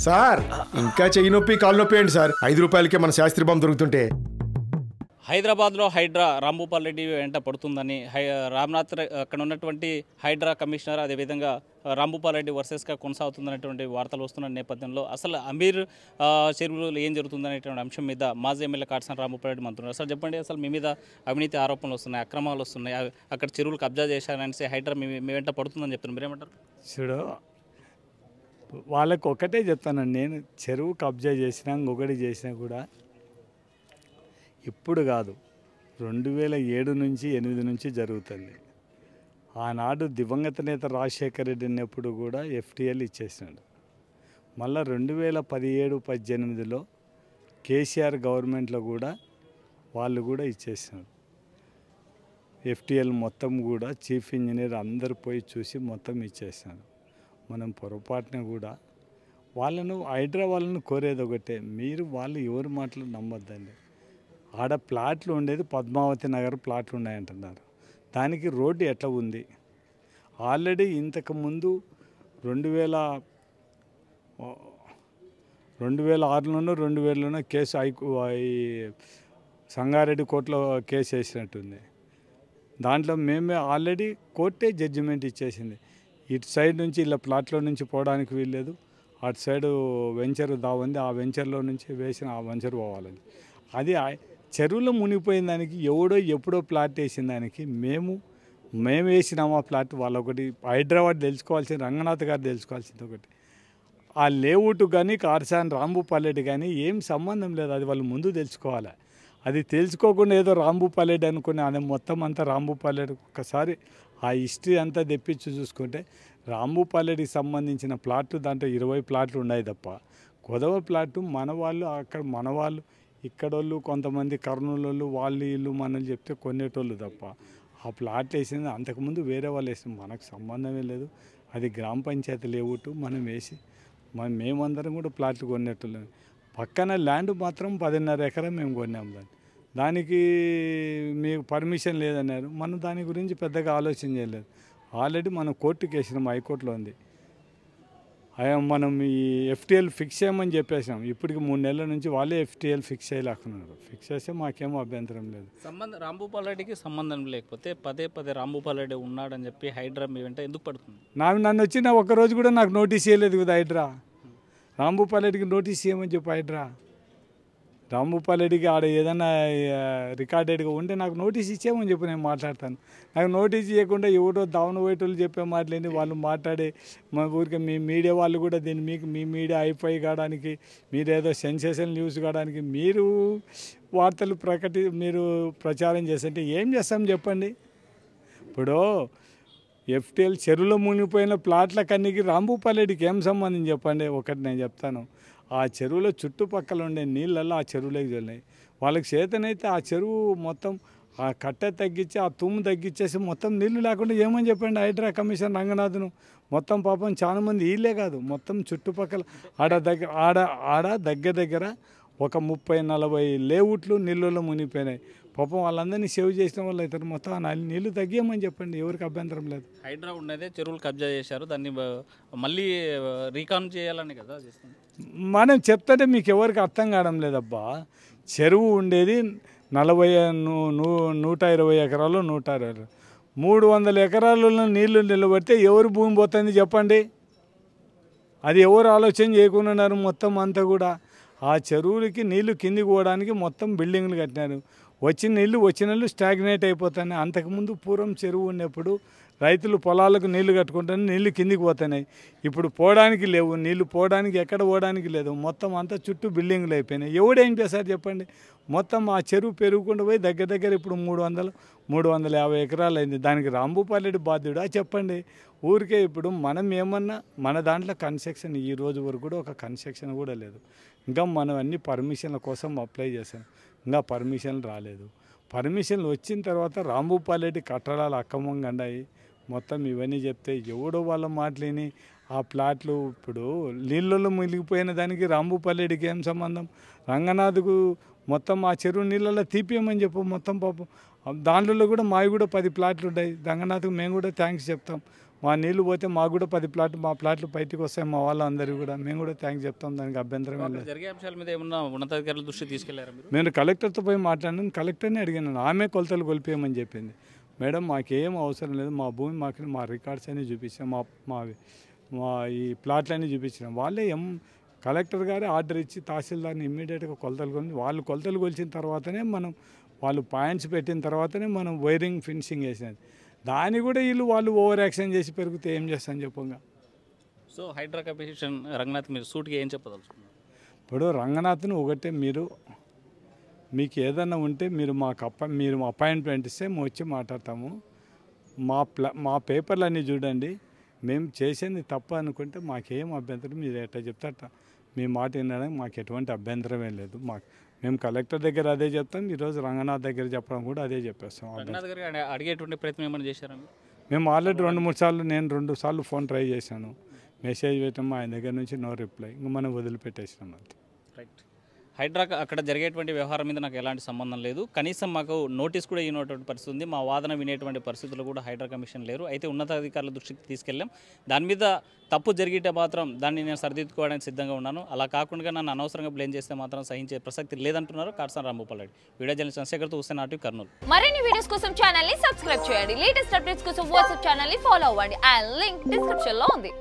Sir ఇంకా చెయ్యి నొప్పి కాలు నొప్పి ఏంటి సార్? 5 రూపాయలకే మన శాస్త్రి బాంబు దొరుకుతుంటే. హైదరాబాద్లో హైడ్రా రాంభూపాల్ రెడ్డి వెంట పడుతుందని రామ్నాథ్ అక్కడ ఉన్నటువంటి హైడ్రా కమిషనర్ అదేవిధంగా రాంభూపాల్ రెడ్డి వర్సెస్గా కొనసాగుతుందనేటువంటి వార్తలు వస్తున్న నేపథ్యంలో అసలు అమీర్ చెరువులో ఏం జరుగుతుందనేటువంటి అంశం మీద మాజీ ఎమ్మెల్యే కాటసాని రాంభూపాల్ రెడ్డి మంత్రులు అసలు చెప్పండి, అసలు మీ మీద అవినీతి ఆరోపణలు వస్తున్నాయి, అక్రమాలు వస్తున్నాయి, అక్కడ చెరువులు కబ్జా చేశారనేసి హైడ్రా మీ వెంట పడుతుందని చెప్తున్నారు, మీరేమంటారు? చూడు, వాళ్ళకు ఒకటే చెప్తానండి, నేను చెరువు కబ్జా చేసినా ఇంకొకటి చేసినా కూడా ఇప్పుడు కాదు, 2007 నుంచి 8 నుంచి జరుగుతుంది. ఆనాడు దివంగత నేత రాజశేఖర రెడ్డి ఉన్నప్పుడు కూడా FTL ఇచ్చేసినాడు. మళ్ళీ 2017-18లో కేసీఆర్ గవర్నమెంట్లో కూడా వాళ్ళు కూడా ఇచ్చేసినాడు. FTL మొత్తం కూడా చీఫ్ ఇంజనీర్ అందరు పోయి చూసి మొత్తం ఇచ్చేసినాడు. మనం పొరపాటున కూడా వాళ్ళను హైడ్రా వాళ్ళను కోరేది ఒకటే, మీరు వాళ్ళు ఎవరి మాటలు నమ్మొద్దండి. ఆడ ప్లాట్లు ఉండేది పద్మావతి నగర్ ప్లాట్లు ఉన్నాయంటున్నారు. దానికి రోడ్డు ఎట్లా ఉంది? ఆల్రెడీ ఇంతకుముందు 2006లోనో 2000లోనో కేసు ఈ సంగారెడ్డి కోర్టులో కేసు వేసినట్టుంది. దాంట్లో మేమే ఆల్రెడీ కోర్టే జడ్జిమెంట్ ఇచ్చేసింది. ఇటు సైడ్ నుంచి ఇలా ప్లాట్లో నుంచి పోవడానికి వీల్లేదు, అటు సైడు వెంచర్ దావుంది, ఆ వెంచర్లో నుంచి వేసిన ఆ వెంచర్ పోవాలని. అది చెరువులో మునిగిపోయిన దానికి ఎవడో ఎప్పుడో ప్లాట్ వేసిన దానికి మేము వేసినాము ఆ ప్లాట్. వాళ్ళొకటి హైదరాబాద్ తెలుసుకోవాల్సింది, రంగనాథ్ గారు తెలుసుకోవాల్సింది ఒకటి, ఆ లేఅవుట్ కానీ కాటసాని రాంభూపాల్ రెడ్డి కానీ ఏం సంబంధం లేదు. అది వాళ్ళు ముందు తెలుసుకోవాలి. అది తెలుసుకోకుండా ఏదో రాంభూపాల్ రెడ్డి అనుకుని అది మొత్తం అంతా రాంభూపాల్ రెడ్డి. ఒకసారి ఆ హిస్టరీ అంతా తెప్పించి చూసుకుంటే రాంభూపాల్ రెడ్డికి సంబంధించిన ప్లాట్లు దాంట్లో 20 ప్లాట్లు ఉన్నాయి తప్ప, కొదవ ప్లాట్లు మన వాళ్ళు అక్కడ మన వాళ్ళు ఇక్కడోళ్ళు కొంతమంది కర్నూలు వాళ్ళు వీళ్ళు మనల్ని చెప్తే కొనేటోళ్ళు తప్ప, ఆ ప్లాట్ వేసింది అంతకుముందు వేరే వాళ్ళు వేసింది, మనకు సంబంధమే లేదు. అది గ్రామ పంచాయతీ లేవుటు మనం వేసి మేమందరం కూడా ప్లాట్లు కొనేటోళ్ళం. పక్కన ల్యాండ్ మాత్రం 10.5 ఎకరం మేము కొన్నాము. దానికి మీకు పర్మిషన్ లేదన్నారు. మనం దాని గురించి పెద్దగా ఆలోచన చేయలేదు. ఆల్రెడీ మనం కోర్టుకి వేసినాం, హైకోర్టులో ఉంది. మనం ఈ FTL ఫిక్స్ చేయమని చెప్పేసినాం. ఇప్పటికి 3 నెలల నుంచి వాళ్ళే FTL ఫిక్స్ చేయలేకున్నారు. ఫిక్స్ చేస్తే మాకేమో అభ్యంతరం లేదు. రాంభూపాల్ రెడ్డికి సంబంధం లేకపోతే పదే రాంభూపాల్ రెడ్డి ఉన్నాడని చెప్పి హైడ్రా మీ వెంట ఎందుకు పడుతుంది? నన్ను వచ్చిన ఒక్కరోజు కూడా నాకు నోటీస్ ఇవ్వలేదు కదా హైడ్రా. రాంభూపాల్ రెడ్డికి నోటీస్ ఇవ్వమని చెప్పి హైడ్రా. రాంభూపాల్ రెడ్డికి ఆడ ఏదైనా రికార్డెడ్గా ఉంటే నాకు నోటీస్ ఇచ్చేమని చెప్పి నేను మాట్లాడతాను. నాకు నోటీస్ ఇవ్వకుండా ఎవరో దావన పోయేటోళ్ళు చెప్పే మాటలేని వాళ్ళు మాట్లాడే మా ఊరికి మీ మీడియా వాళ్ళు కూడా దీన్ని మీ మీడియా అయిపోయి కావడానికి, మీరేదో సెన్సేషన్ న్యూస్ కావడానికి మీరు వార్తలు మీరు ప్రచారం చేస్తుంటే ఏం చేస్తాం చెప్పండి. ఇప్పుడు FTL చెరువులో మునిగిపోయిన ప్లాట్ల కన్నీకి రాంభూపాల్ రెడ్డికి ఏం సంబంధం చెప్పండి. ఒకటి నేను చెప్తాను, ఆ చెరువులో చుట్టుపక్కల ఉండే నీళ్ళల్లో ఆ చెరువులోకి వెళ్ళినాయి. వాళ్ళకి చేతనైతే ఆ చెరువు మొత్తం ఆ కట్టె తగ్గించి ఆ తుమ్ము తగ్గించేసి మొత్తం నీళ్లు లేకుండా ఏమని చెప్పండి హైడ్రా కమిషన్ రంగనాథ్ను. మొత్తం పాపం చాలామంది వీళ్ళే కాదు, మొత్తం చుట్టుపక్కల ఆడ దగ్గర ఒక 30-40 లేఅవుట్లు నీళ్ళలో మునిగిపోయినాయి. పాపం వాళ్ళందరినీ సేవ్ చేసిన వాళ్ళు అవుతారు. మొత్తం నీళ్లు తగ్గియమని చెప్పండి, ఎవరికి అభ్యంతరం లేదు. హైడ్రా ఉన్నదే చెరువులు కబ్జా చేశారు, దాన్ని మళ్ళీ రీకాన్ చేయాలని కదా చేస్తుంది. మనం చెప్తుంటే మీకు ఎవరికి అర్థం కావడం లేదబ్బా. చెరువు ఉండేది 120 ఎకరాలు 120 300 ఎకరాలలో నీళ్లు నిలబడితే ఎవరు భూమి పోతుంది చెప్పండి. అది ఎవరు ఆలోచన చేయకున్నారు. మొత్తం అంతా కూడా ఆ చెరువులకి నీళ్లు కిందికి పోవడానికి మొత్తం బిల్డింగ్లు కట్టినారు. వచ్చిన నీళ్ళు స్టాగ్నేట్ అయిపోతున్నాయి. అంతకుముందు పూర్వం చెరువు ఉన్నప్పుడు రైతులు పొలాలకు నీళ్లు కట్టుకుంటానే నీళ్లు కిందికి పోతున్నాయి. ఇప్పుడు పోవడానికి లేవు, నీళ్లు పోవడానికి ఎక్కడ పోవడానికి లేదు. మొత్తం అంతా చుట్టూ బిల్డింగ్లు అయిపోయినాయి. ఎవడేం చేశారు చెప్పండి. మొత్తం ఆ చెరువు పెరుగుకుండా పోయి దగ్గర ఇప్పుడు 350 ఎకరాలు అయింది. దానికి రాంభూపాల్ రెడ్డి బాధ్యుడా చెప్పండి. ఊరికే ఇప్పుడు మనం ఏమన్నా మన దాంట్లో కన్స్ట్రక్షన్ ఈ రోజు వరకు కూడా ఒక కన్స్ట్రక్షన్ కూడా లేదు. ఇంకా మనం అన్ని పర్మిషన్ల కోసం అప్లై చేశాం, ఇంకా పర్మిషన్లు రాలేదు. పర్మిషన్లు వచ్చిన తర్వాత రాంభూపాల్ రెడ్డి కట్టడాలు అక్రమంగా అన్నాయి. మొత్తం ఇవన్నీ చెప్తే ఎవడో వాళ్ళ మాటలేని ఆ ప్లాట్లు ఇప్పుడు నీళ్ళలో మునిగిపోయిన దానికి రాంభూపాల్ రెడ్డికి ఏం సంబంధం? రంగనాథ్కు మొత్తం ఆ చెరువు నీళ్ళలో తీపియమని చెప్పు. మొత్తం పాపం దాంట్లో కూడా మావి కూడా 10 ప్లాట్లు ఉన్నాయి. రంగనాథ్కు మేము కూడా థ్యాంక్స్ చెప్తాం. మా నీళ్లు పోతే మాకు కూడా 10 ప్లాట్లు మా ప్లాట్లు బయటికి వస్తాయి మా వాళ్ళందరూ కూడా మేము కూడా థ్యాంక్స్ చెప్తాం దానికి అభ్యంతరం అక్కడ జరిగే అంశాల మీద ఏమన్నా ఉన్నతాధికారుల దృష్టికి తీసుకెళ్లారా మీరు? నేను కలెక్టర్తో పోయి మాట్లాడినాను, కలెక్టర్ని అడిగాను, ఆమె కొలతలు కొలిపేయమని చెప్పింది. మేడం మాకేం అవసరం లేదు, మా భూమి మాకు మా రికార్డ్స్ అన్నీ చూపించాం, మా ఈ ప్లాట్లన్నీ చూపించినాం. వాళ్ళే కలెక్టర్ గారే ఆర్డర్ ఇచ్చి తహసీల్దార్ని ఇమ్మీడియట్గా కొలతలు కొలిచి వాళ్ళు కొలతలు కొలిచిన తర్వాతనే మనం వాళ్ళు పాయింట్స్ పెట్టిన తర్వాతనే మనం వైరింగ్ ఫినిషింగ్ వేసేది. దాన్ని కూడా వాళ్ళు ఓవర్ యాక్షన్ చేసి పెరిగితే ఏం చేస్తాను చెప్పంగా. సో హైడ్రా కమిషన్ రంగనాథ్ మీరు సూట్గా ఏం చెప్పదలుచుకున్నారు? ఇప్పుడు రంగనాథ్ని ఒకటే మీకు ఏదన్నా ఉంటే మీరు మీరు అపాయింట్మెంట్ ఇస్తే మేము వచ్చి మాట్లాడతాము. మా పేపర్లు అన్నీ చూడండి, మేము చేసేది తప్ప అనుకుంటే మాకేం అభ్యంతరం, మీరు ఎట్లా చెప్తారట మీ మాట వినడానికి మాకు ఎటువంటి అభ్యంతరమే లేదు. మేము కలెక్టర్ దగ్గర అదే చెప్తాం, ఈరోజు రంగనాథ్ దగ్గర చెప్పడం కూడా అదే చెప్పేస్తాం. రంగనాథ్ గారు అడిగేటువంటి ప్రయత్నం ఏమైనా చేశారా మీరు? మేము ఆల్రెడీ 2-3 సార్లు నేను 2 సార్లు ఫోన్ ట్రై చేశాను, మెసేజ్ పెట్టాము, ఆయన దగ్గర నుంచి నో రిప్లై, ఇంకా మనం వదిలిపెట్టేసినాం అంతే. రైట్. హైడ్రా అక్కడ జరిగేటువంటి వ్యవహారం మీద నాకు ఎలాంటి సంబంధం లేదు, కనీసం మాకు నోటీస్ కూడా ఇవ్వనటువంటి పరిస్థితి ఉంది, మా వాదన వినేటువంటి పరిస్థితులు కూడా హైడ్రా కమిషన్ లేరు. అయితే ఉన్నతాధికారుల దృష్టికి తీసుకెళ్ళాం, దాని మీద తప్పు జరిగితే మాత్రం దాన్ని నేను సరిదిద్దుకోవడానికి సిద్ధంగా ఉన్నాను. అలా కాకుండా నన్ను అనవసరంగా బ్లేమ్ చేస్తే మాత్రం సహించే ప్రసక్తి లేదంటున్నారు కాట్సాని రాంభూపాల్ రెడ్డి. వీడియో జర్నలిస్ట్ చంద్రశేఖర్తో హుస్సేన్ ఆర్టీవీ కర్నూలు. మరిన్ని వీడియోస్ కోసం ఛానల్ ని సబ్స్క్రైబ్ చేయండి, లేటెస్ట్ అప్డేట్స్ కోసం వాట్సాప్ ఛానల్ ని ఫాలో అవ్వండి, అండ్ లింక్ డిస్క్రిప్షన్ లో ఉంది.